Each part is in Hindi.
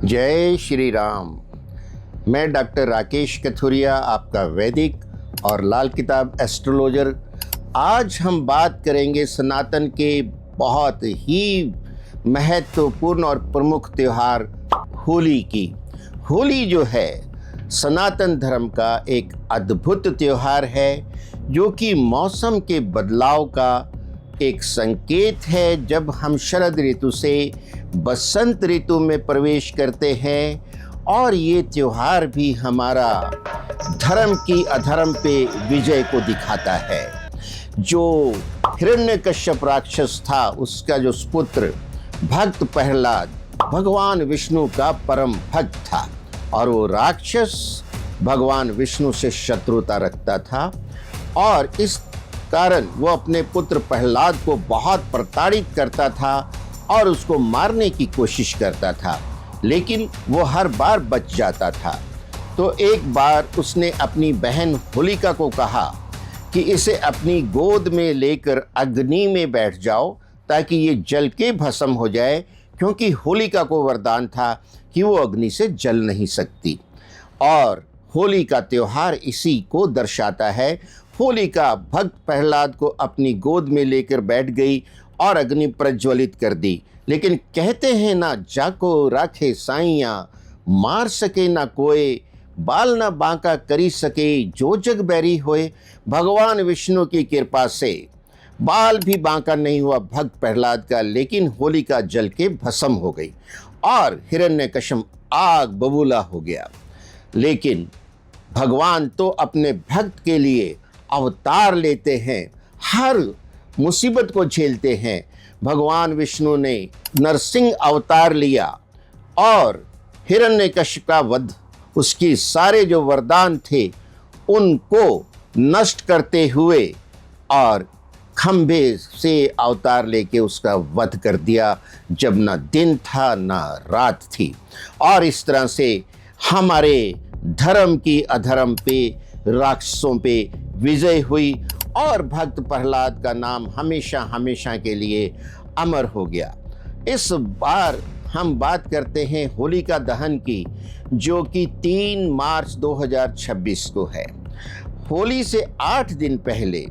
जय श्री राम। मैं डॉक्टर राकेश कथुरिया, आपका वैदिक और लाल किताब एस्ट्रोलॉजर। आज हम बात करेंगे सनातन के बहुत ही महत्वपूर्ण और प्रमुख त्यौहार होली की। होली जो है सनातन धर्म का एक अद्भुत त्यौहार है, जो कि मौसम के बदलाव का एक संकेत है। जब हम शरद ऋतु से बसंत ऋतु में प्रवेश करते हैं, और ये त्यौहार भी हमारा धर्म की अधर्म पे विजय को दिखाता है। जो हिरण्यकश्यप राक्षस था, उसका जो पुत्र भक्त प्रहलाद भगवान विष्णु का परम भक्त था, और वो राक्षस भगवान विष्णु से शत्रुता रखता था, और इस कारण वो अपने पुत्र प्रहलाद को बहुत प्रताड़ित करता था और उसको मारने की कोशिश करता था, लेकिन वो हर बार बच जाता था। तो एक बार उसने अपनी बहन होलिका को कहा कि इसे अपनी गोद में लेकर अग्नि में बैठ जाओ, ताकि ये जल के भस्म हो जाए, क्योंकि होलिका को वरदान था कि वो अग्नि से जल नहीं सकती। और होली का त्यौहार इसी को दर्शाता है। होलिका भक्त प्रहलाद को अपनी गोद में लेकर बैठ गई और अग्नि प्रज्वलित कर दी। लेकिन कहते हैं ना, जाको राखे साइयाँ, मार सके ना कोई, बाल ना बांका करी सके, जो जग बैरी होए। भगवान विष्णु की कृपा से बाल भी बांका नहीं हुआ भक्त प्रहलाद का, लेकिन होलिका जल के भस्म हो गई और हिरण्यकश्यप आग बबूला हो गया। लेकिन भगवान तो अपने भक्त के लिए अवतार लेते हैं, हर मुसीबत को झेलते हैं। भगवान विष्णु ने नरसिंह अवतार लिया और हिरण्यकश्यप का वध, उसकी सारे जो वरदान थे उनको नष्ट करते हुए, और खंभे से अवतार लेके उसका वध कर दिया, जब ना दिन था ना रात थी। और इस तरह से हमारे धर्म की अधर्म पे, राक्षसों पे विजय हुई, और भक्त प्रहलाद का नाम हमेशा हमेशा के लिए अमर हो गया। इस बार हम बात करते हैं होलिका दहन की, जो कि 3 मार्च 2026 को है। होली से 8 दिन पहले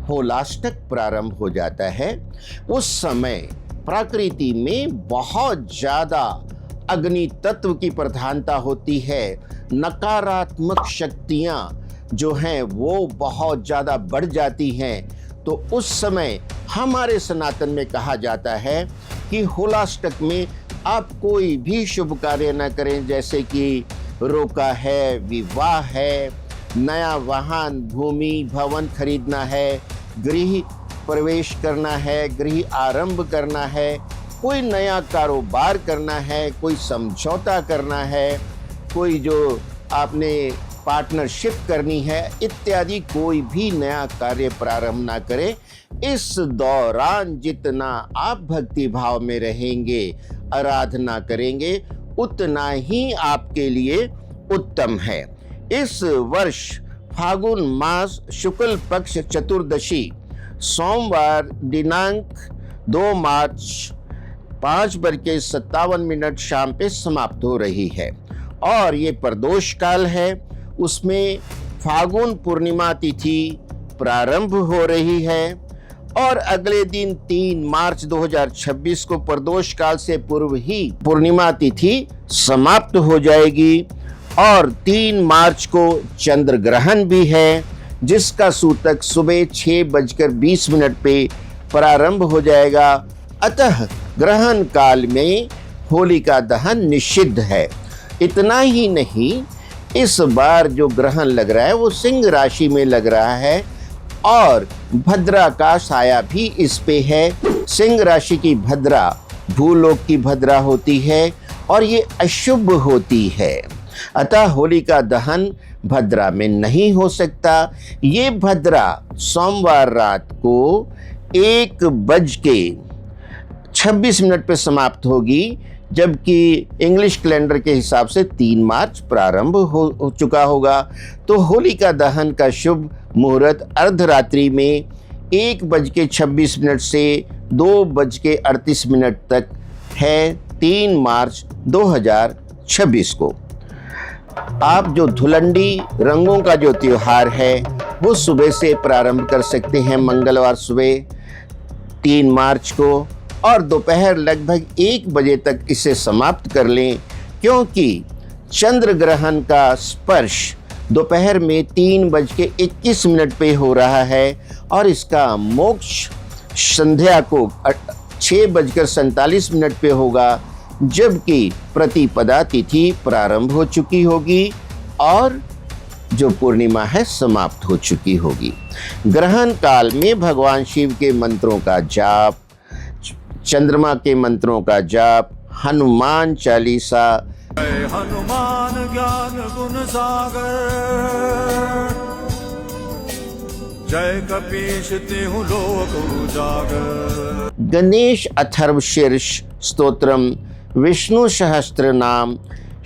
होलाष्टक प्रारंभ हो जाता है। उस समय प्रकृति में बहुत ज़्यादा अग्नि तत्व की प्रधानता होती है। नकारात्मक शक्तियाँ जो हैं वो बहुत ज़्यादा बढ़ जाती हैं। तो उस समय हमारे सनातन में कहा जाता है कि होलाष्टक में आप कोई भी शुभ कार्य न करें, जैसे कि रोका है, विवाह है, नया वाहन, भूमि, भवन खरीदना है, गृह प्रवेश करना है, गृह आरंभ करना है, कोई नया कारोबार करना है, कोई समझौता करना है, कोई जो आपने पार्टनरशिप करनी है, इत्यादि कोई भी नया कार्य प्रारंभ ना करें। इस दौरान जितना आप भक्ति भाव में रहेंगे, आराधना करेंगे, उतना ही आपके लिए उत्तम है। इस वर्ष फागुन मास शुक्ल पक्ष चतुर्दशी सोमवार दिनांक 2 मार्च 5:57 शाम पे समाप्त हो रही है, और ये प्रदोष काल है। उसमें फागुन पूर्णिमा तिथि प्रारंभ हो रही है, और अगले दिन 3 मार्च 2026 को प्रदोष काल से पूर्व ही पूर्णिमा तिथि समाप्त हो जाएगी। और 3 मार्च को चंद्र ग्रहण भी है, जिसका सूतक सुबह 6:20 पे प्रारंभ हो जाएगा। अतः ग्रहण काल में होलिका दहन निषिद्ध है। इतना ही नहीं, इस बार जो ग्रहण लग रहा है वो सिंह राशि में लग रहा है, और भद्रा का साया भी इस पे है। सिंह राशि की भद्रा भूलोक की भद्रा होती है, और ये अशुभ होती है। अतः होलिका दहन भद्रा में नहीं हो सकता। ये भद्रा सोमवार रात को 1:26 पे समाप्त होगी, जबकि इंग्लिश कैलेंडर के हिसाब से 3 मार्च प्रारंभ हो चुका होगा। तो होलिका दहन का शुभ मुहूर्त अर्धरात्रि में 1:26 से 2:38 तक है। 3 मार्च 2026 को। आप जो धुलंडी रंगों का जो त्योहार है वो सुबह से प्रारंभ कर सकते हैं, मंगलवार सुबह 3 मार्च को, और दोपहर लगभग 1 बजे तक इसे समाप्त कर लें, क्योंकि चंद्र ग्रहण का स्पर्श दोपहर में 3:21 पे हो रहा है और इसका मोक्ष संध्या को 6:47 पे होगा, जबकि प्रतिपदा तिथि प्रारंभ हो चुकी होगी और जो पूर्णिमा है समाप्त हो चुकी होगी। ग्रहण काल में भगवान शिव के मंत्रों का जाप, चंद्रमा के मंत्रों का जाप, हनुमान चालीसा, जय हनुमान ज्ञान गुण सागर, जय कपीश तिहु लोक उजागर, गणेश अथर्वशीर्ष स्तोत्रम, विष्णु सहस्त्र नाम,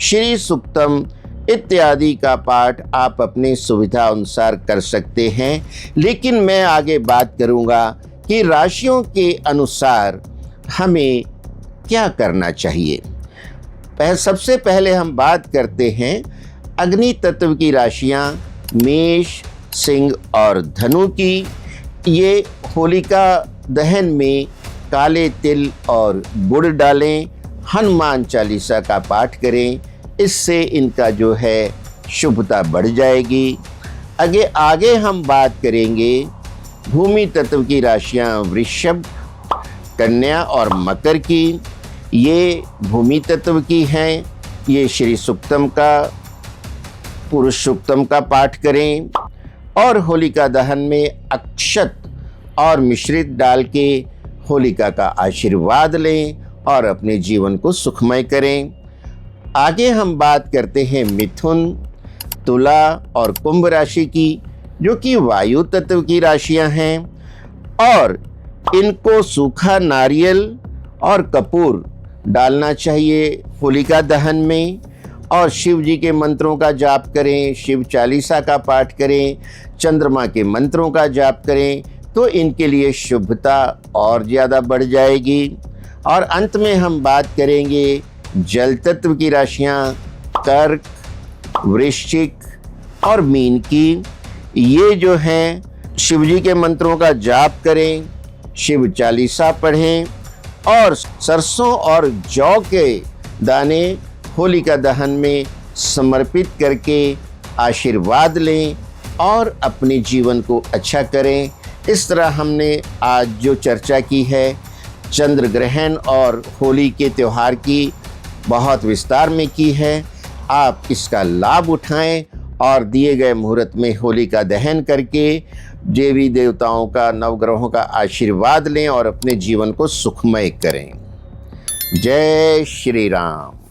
श्री सूक्तम इत्यादि का पाठ आप अपनी सुविधा अनुसार कर सकते हैं। लेकिन मैं आगे बात करूंगा कि राशियों के अनुसार हमें क्या करना चाहिए। सबसे पहले हम बात करते हैं अग्नि तत्व की राशियां मेष, सिंह और धनु की। ये होलिका दहन में काले तिल और गुड़ डालें, हनुमान चालीसा का पाठ करें, इससे इनका जो है शुभता बढ़ जाएगी। आगे हम बात करेंगे भूमि तत्व की राशियां वृषभ, कन्या और मकर की। ये भूमि तत्व की हैं। ये श्री सूक्तम का, पुरुष सूक्तम का पाठ करें और होलिका दहन में अक्षत और मिश्रित डाल के होलिका का आशीर्वाद लें और अपने जीवन को सुखमय करें। आगे हम बात करते हैं मिथुन, तुला और कुंभ राशि की, जो कि वायु तत्व की राशियां हैं, और इनको सूखा नारियल और कपूर डालना चाहिए होलिका दहन में, और शिव जी के मंत्रों का जाप करें, शिव चालीसा का पाठ करें, चंद्रमा के मंत्रों का जाप करें, तो इनके लिए शुभता और ज़्यादा बढ़ जाएगी। और अंत में हम बात करेंगे जल तत्व की राशियां कर्क, वृश्चिक और मीन की। ये जो हैं शिव जी के मंत्रों का जाप करें, शिव चालीसा पढ़ें और सरसों और जौ के दाने होलिका दहन में समर्पित करके आशीर्वाद लें और अपने जीवन को अच्छा करें। इस तरह हमने आज जो चर्चा की है चंद्र ग्रहण और होली के त्यौहार की, बहुत विस्तार में की है। आप इसका लाभ उठाएं और दिए गए मुहूर्त में होलिका दहन करके देवी देवताओं का, नवग्रहों का आशीर्वाद लें और अपने जीवन को सुखमय करें। जय श्री राम।